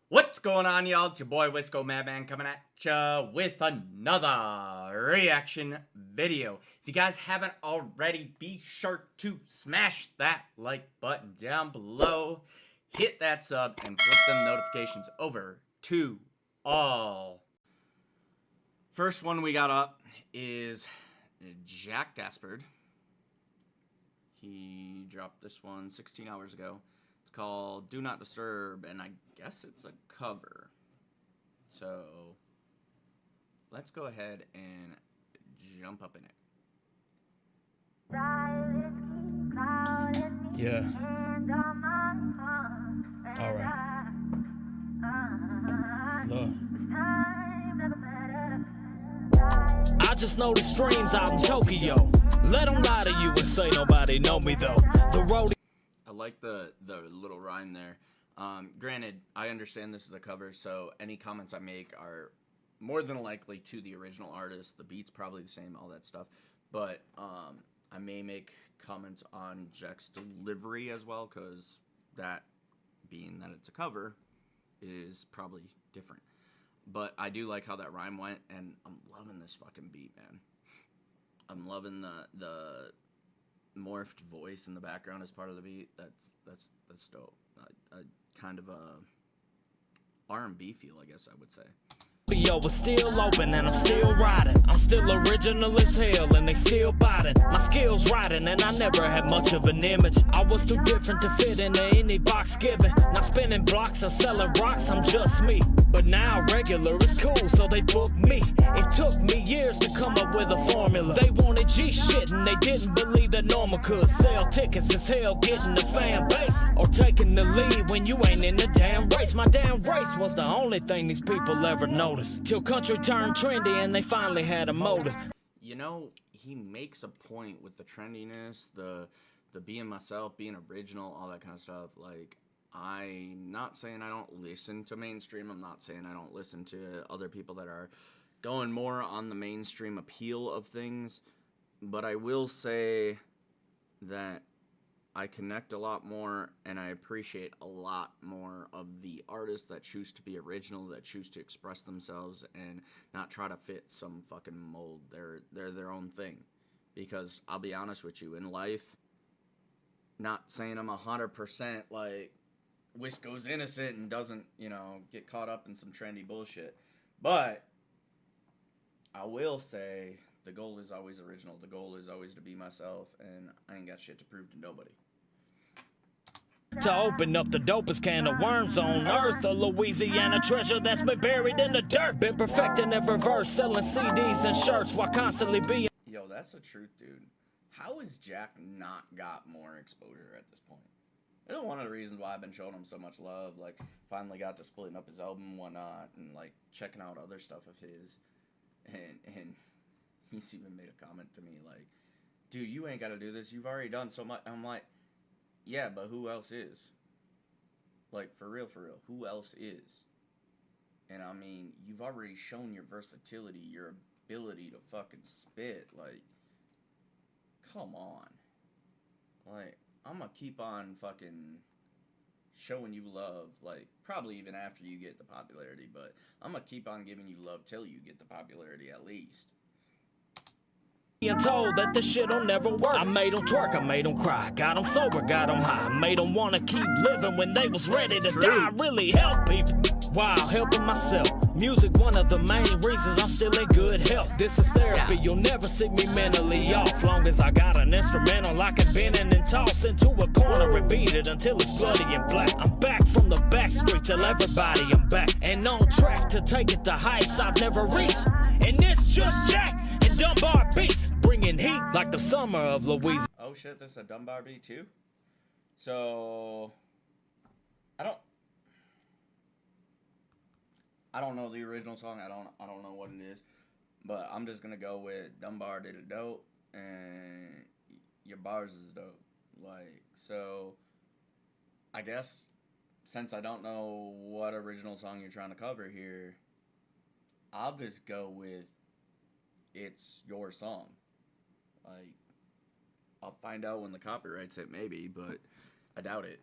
What's going on, y'all? It's your boy Wisco Madman coming at ya with another reaction video. If you guys haven't already, be sure to smash that like button down below, hit that sub, and flip them notifications over to all. First one we got up is Gaspard. He dropped this one 16 hours ago. It's called Do Not Disturb, and I guess it's a cover. So let's go ahead and jump up in it. Yeah. Alright. Look. I just know the streams out in Tokyo. Let them lie to you and say nobody know me though. The road. I like the little rhyme there. Granted, I understand this is a cover, so any comments I make are more than likely to the original artist. The beat's probably the same, all that stuff. But I may make comments on Jack's delivery as well, because that, being that it's a cover, is probably different. But I do like how that rhyme went, and I'm loving this fucking beat, man. I'm loving the morphed voice in the background as part of the beat. That's dope. I kind of R&B feel, I guess I would say. Yo, was still open and I'm still riding. I'm still original as hell and they still biting. My skills riding and I never had much of an image. I was too different to fit into any box given. Not spinning blocks or selling rocks, I'm just me. But now regular is cool, so they booked me. It took me years to come up with a formula. They wanted G shit and they didn't believe that normal could sell tickets as hell, getting the fan base or taking the lead when you ain't in the damn race. My damn race was the only thing these people ever noticed. Till country turned trendy and they finally had a motive. You know, he makes a point with the trendiness, the being myself, being original, all that kind of stuff. Like, I'm not saying I don't listen to mainstream. I'm not saying I don't listen to other people that are going more on the mainstream appeal of things. But I will say that I connect a lot more and I appreciate a lot more of the artists that choose to be original, that choose to express themselves and not try to fit some fucking mold. They're their own thing. Because I'll be honest with you, in life, not saying I'm 100% like Wisco's innocent and doesn't, you know, get caught up in some trendy bullshit. But I will say the goal is always original. The goal is always to be myself, and I ain't got shit to prove to nobody. To open up the dopest can of worms on earth, a Louisiana treasure that's been buried in the dirt. Been perfecting every verse, selling CDs and shirts while constantly being. Yo, that's the truth, dude. How has Jack not got more exposure at this point? It's one of the reasons why I've been showing him so much love. Like, finally got to splitting up his album and whatnot, and like checking out other stuff of his. And he's even made a comment to me like, dude, you ain't got to do this. You've already done so much. I'm like, yeah, but who else is? Like, for real, who else is? And I mean, you've already shown your versatility, your ability to fucking spit. Like, come on. Like, I'm gonna keep on fucking showing you love, like, probably even after you get the popularity, but I'm gonna keep on giving you love till you get the popularity at least. Being told that this shit'll never work. I made them twerk, I made them cry, got them sober, got them high, made them wanna keep living when they was ready to die. Really help people while helping myself. Music, one of the main reasons I'm still in good health. This is therapy, you'll never see me mentally off. Long as I got an instrumental, I can bend it and toss into a corner and beat it until it's bloody and black. I'm back from the back street, tell everybody I'm back. And on track to take it to heights I've never reached. And it's just Jack and Dunbar beats, bringing heat like the summer of Louisiana. Oh shit, this is a Dunbar beat too? So, I don't know the original song. I don't know what it is, but I'm just gonna go with Dunbar did it dope, and your bars is dope. Like, so I guess since I don't know what original song you're trying to cover here, I'll just go with it's your song. Like, I'll find out when the copyrights hit, maybe, but I doubt it.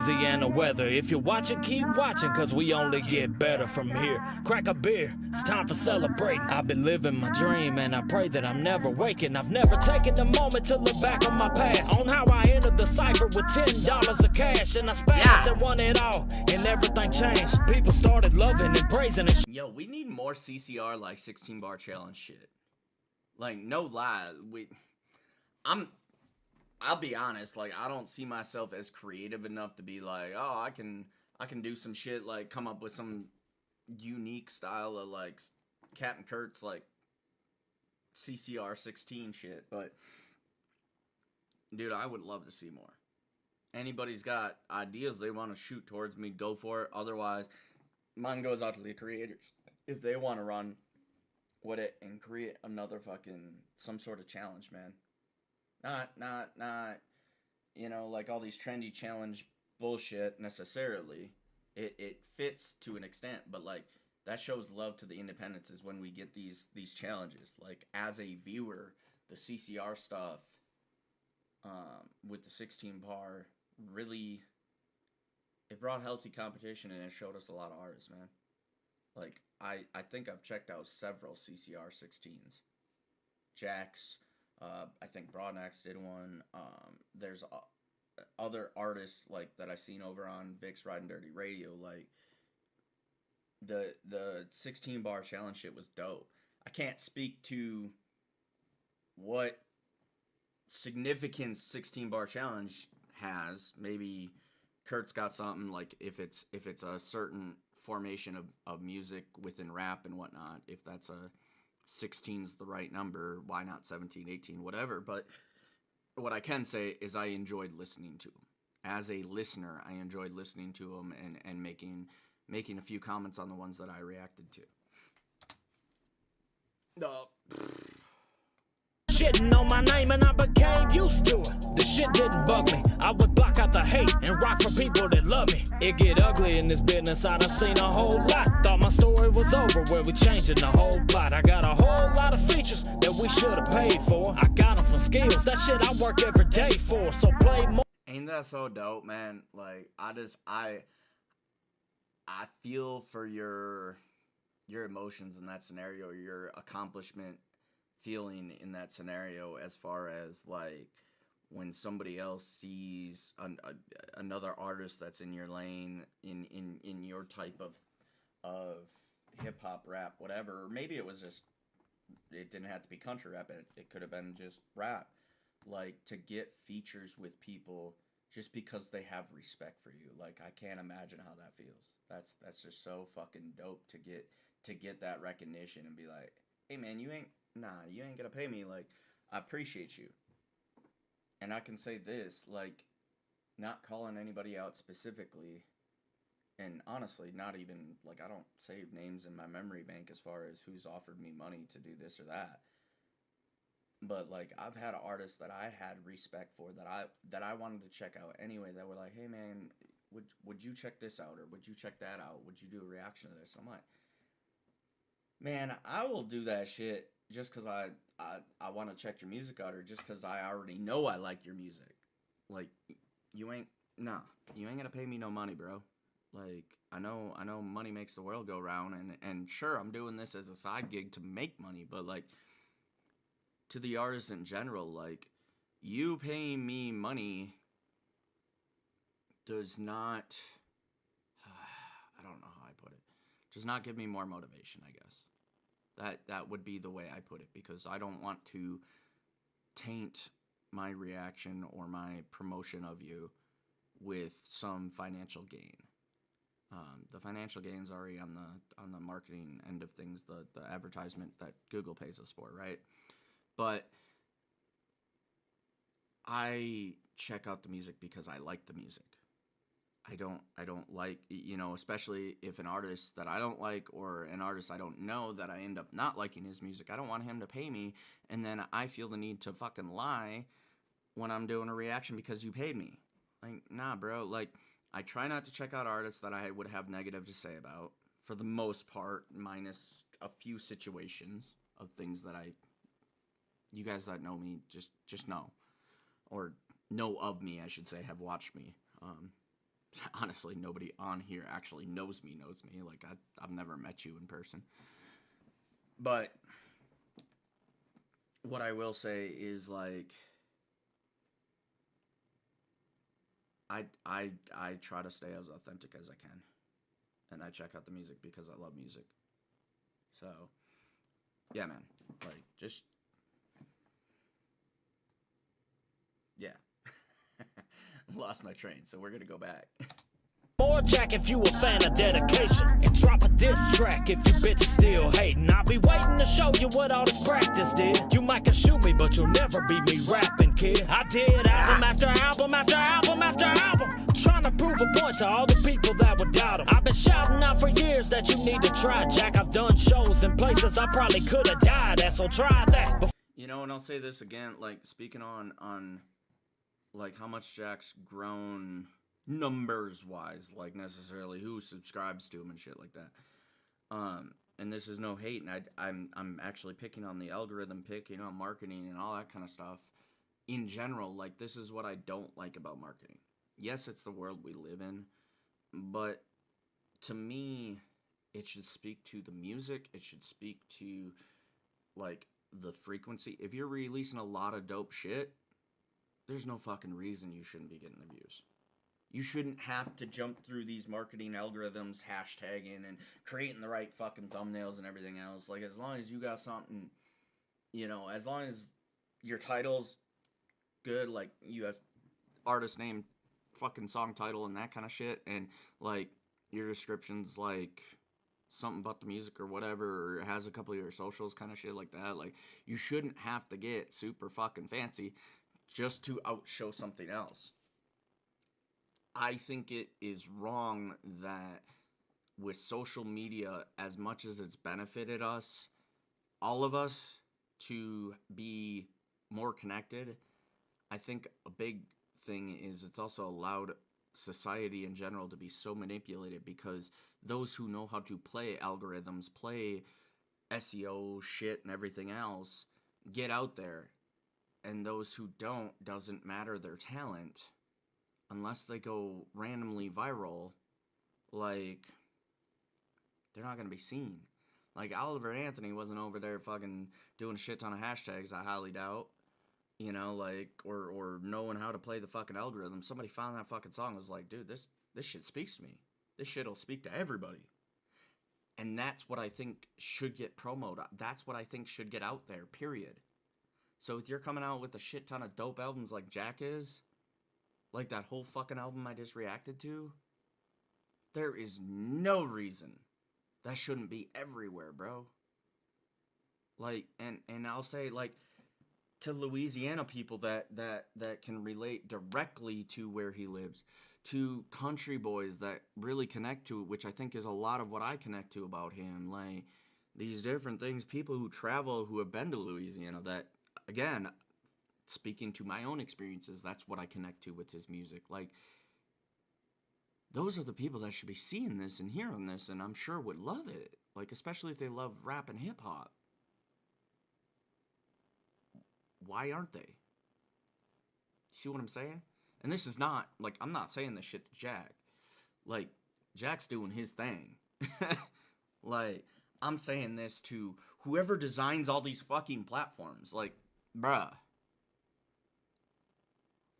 and the weather. If you're watching, keep watching, cause we only get better from here. Crack a beer, it's time for celebrating. I've been living my dream and I pray that I'm never waking. I've never taken a moment to look back on my past, on how I entered the cipher with $10 of cash, and I spazzed and won it all, and everything changed. People started loving and praising it. Yo, we need more CCR like 16 bar challenge shit. Like, no lie, I'll be honest, like, I don't see myself as creative enough to be like, oh, I can do some shit, like, come up with some unique style of, like, Captain Kurt's, like, CCR 16 shit, but, dude, I would love to see more. Anybody's got ideas they want to shoot towards me, go for it. Otherwise, mine goes out to the creators. If they want to run with it and create another fucking, some sort of challenge, man. Not, you know, like all these trendy challenge bullshit necessarily. It fits to an extent, but like that shows love to the independents is when we get these challenges. Like as a viewer, the CCR stuff with the 16 bar really, it brought healthy competition and it showed us a lot of artists, man. Like I think I've checked out several CCR 16s. Jax, I think Broadnax did one. There's other artists like that I've seen over on Vic's Riding Dirty Radio. Like the 16 bar challenge shit was dope. I can't speak to what significance 16 bar challenge has. Maybe Kurt's got something, like if it's a certain formation of music within rap and whatnot, if that's a 16's the right number, why not 17, 18, whatever. But what I can say is I enjoyed listening to them. As a listener, I enjoyed listening to them and making a few comments on the ones that I reacted to. Shitting on my name and I became used to it. The shit didn't bug me. I would block out the hate and rock for people that love me. It get ugly in this business, I done seen a whole lot. Thought my story was over, where we changing the whole plot. I got a whole lot of features that we should have paid for. I got them from skills, that shit I work every day for. So play more. Ain't that so dope, man? Like I feel for your emotions in that scenario, your accomplishment feeling in that scenario, as far as like when somebody else sees another artist that's in your lane, in your type of hip-hop, rap, whatever, or maybe it was just, it didn't have to be country rap, it could have been just rap, like to get features with people just because they have respect for you. Like I can't imagine how that feels. That's just so fucking dope to get that recognition and be like, hey man, you ain't gonna pay me, like, I appreciate you. And I can say this, like, not calling anybody out specifically, and honestly, not even, like, I don't save names in my memory bank as far as who's offered me money to do this or that. But, like, I've had artists that I had respect for, that I wanted to check out anyway, that were like, hey man, would you check this out, or would you check that out? Would you do a reaction to this? I'm like, man, I will do that shit just because I want to check your music out, or just because I already know I like your music. Like, you ain't gonna pay me no money, bro. Like, I know money makes the world go round, and sure, I'm doing this as a side gig to make money, but like, to the artists in general, like, you paying me money does not, I don't know how I put it, does not give me more motivation, I guess. That would be the way I put it, because I don't want to taint my reaction or my promotion of you with some financial gain. The financial gain's already on the marketing end of things, the advertisement that Google pays us for, right? But I check out the music because I like the music. I don't like, you know, especially if an artist that I don't like, or an artist I don't know, that I end up not liking his music, I don't want him to pay me, and then I feel the need to fucking lie when I'm doing a reaction because you paid me. Like, nah, bro. Like, I try not to check out artists that I would have negative to say about, for the most part, minus a few situations of things that you guys that know me just know, or know of me, I should say, have watched me. honestly, nobody on here actually knows me. Like, I've never met you in person. But what I will say is, like, I try to stay as authentic as I can. And I check out the music because I love music. So, yeah, man. Like, just... yeah. Lost my train, so we're gonna go back. Or Jack if you a fan of dedication, and drop a diss track if you bitches still hating. I'll be waiting to show you what all this practice did. You might can shoot me, but you'll never beat me rapping, kid. I did album after album after album after album, trying to prove a point to all the people that would doubt him. I've been shouting out for years that you need to try, Jack. I've done shows in places I probably could have died at, so try that. You know, and I'll say this again, like, speaking on like, how much Jack's grown numbers-wise, like, necessarily who subscribes to him and shit like that. And this is no hate, and I'm actually picking on the algorithm, picking on marketing and all that kind of stuff. In general, like, this is what I don't like about marketing. Yes, it's the world we live in, but to me, it should speak to the music. It should speak to, like, the frequency. If you're releasing a lot of dope shit, there's no fucking reason you shouldn't be getting the views. You shouldn't have to jump through these marketing algorithms, hashtagging, and creating the right fucking thumbnails and everything else. Like, as long as you got something, you know, as long as your title's good, like, you have artist name, fucking song title, and that kind of shit, and, like, your description's, like, something about the music or whatever, or it has a couple of your socials, kind of shit like that. Like, you shouldn't have to get super fucking fancy just to outshow something else. I think it is wrong that with social media, as much as it's benefited us, all of us, to be more connected, I think a big thing is it's also allowed society in general to be so manipulated, because those who know how to play algorithms, play SEO shit and everything else, get out there. And those who don't, doesn't matter their talent, unless they go randomly viral, like, they're not going to be seen. Like, Oliver Anthony wasn't over there fucking doing a shit ton of hashtags, I highly doubt. You know, like, or knowing how to play the fucking algorithm. Somebody found that fucking song and was like, dude, this shit speaks to me. This shit'll speak to everybody. And that's what I think should get promoted. That's what I think should get out there, period. So if you're coming out with a shit ton of dope albums like Jack is, like that whole fucking album I just reacted to, there is no reason that shouldn't be everywhere, bro. Like, and I'll say, like, to Louisiana people that can relate directly to where he lives, to country boys that really connect to it, which I think is a lot of what I connect to about him. Like, these different things, people who travel, who have been to Louisiana, that, again, speaking to my own experiences, that's what I connect to with his music. Like, those are the people that should be seeing this and hearing this, and I'm sure would love it. Like, especially if they love rap and hip-hop. Why aren't they? See what I'm saying? And this is not, like, I'm not saying this shit to Jack. Like, Jack's doing his thing. Like, I'm saying this to whoever designs all these fucking platforms. Like, bruh.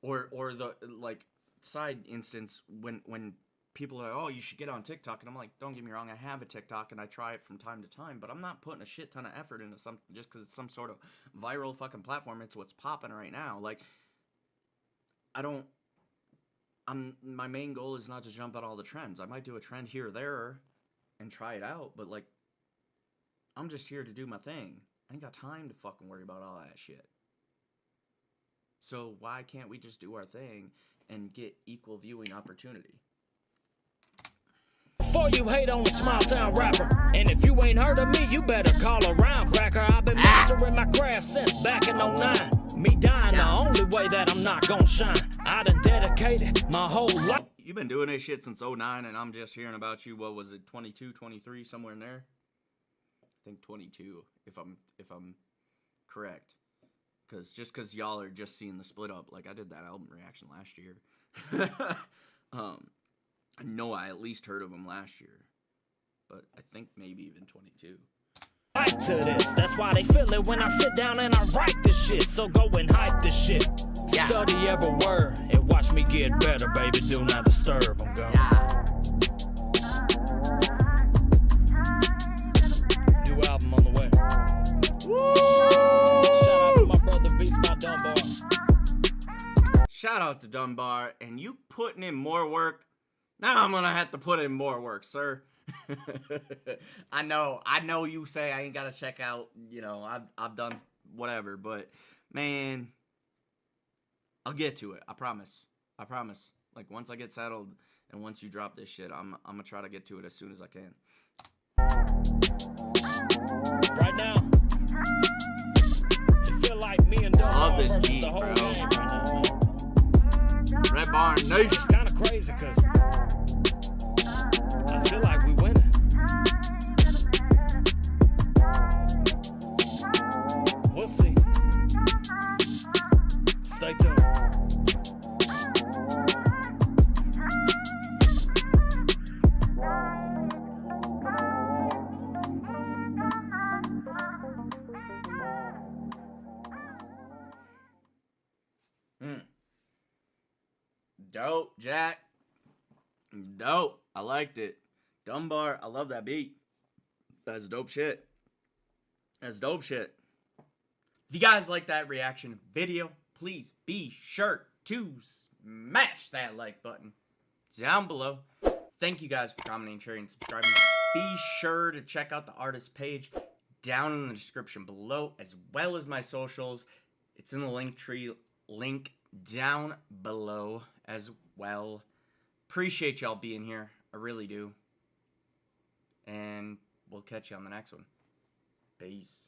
Or the, like, side instance, when people are like, oh, you should get on TikTok, and I'm like, don't get me wrong, I have a TikTok, and I try it from time to time, but I'm not putting a shit ton of effort into something just because it's some sort of viral fucking platform. It's what's popping right now. Like, my main goal is not to jump at all the trends. I might do a trend here or there and try it out, but, like, I'm just here to do my thing. I ain't got time to fucking worry about all that shit. So why can't we just do our thing and get equal viewing opportunity? Before you hate on a small town rapper, and if you ain't heard of me, you better call around, cracker. I've been mastering my craft since back in 09. Me dying the only way that I'm not gonna shine. I done dedicated my whole life. You've been doing this shit since 09, and I'm just hearing about you, what was it, 22, 23, somewhere in there? I think 22, if I'm correct. Because y'all are just seeing the split up. Like, I did that album reaction last year. I know I at least heard of him last year, but I think maybe even 22. Hype to this, that's why they feel it when I sit down and I write the shit. So go and hype the shit. Yeah. Study every word and watch me get better, baby. Do not disturb. I'm gone. New album on the way. Woo! Shout out to my brother Beats by Dunbar. Shout out to Dunbar, and you putting in more work. Now I'm gonna have to put in more work, sir. I know you say I ain't gotta check out, you know, I've done whatever, but man, I'll get to it. I promise. Like once I get settled and once you drop this shit, I'm gonna try to get to it as soon as I can. Right now, it feel like me and Dunbar Love this versus beat, the whole bro. game right now, man. Red Barn Nation. It's kind of crazy because I feel like we winning. We'll see. Stay tuned. Dope, Jack. Dope. I liked it. Dunbar, I love that beat. That's dope shit. If you guys like that reaction video, please be sure to smash that like button down below. Thank you guys for commenting, sharing, and subscribing. Be sure to check out the artist page down in the description below, as well as my socials. It's in the link down below as well. Appreciate y'all being here. I really do. And we'll catch you on the next one. Peace.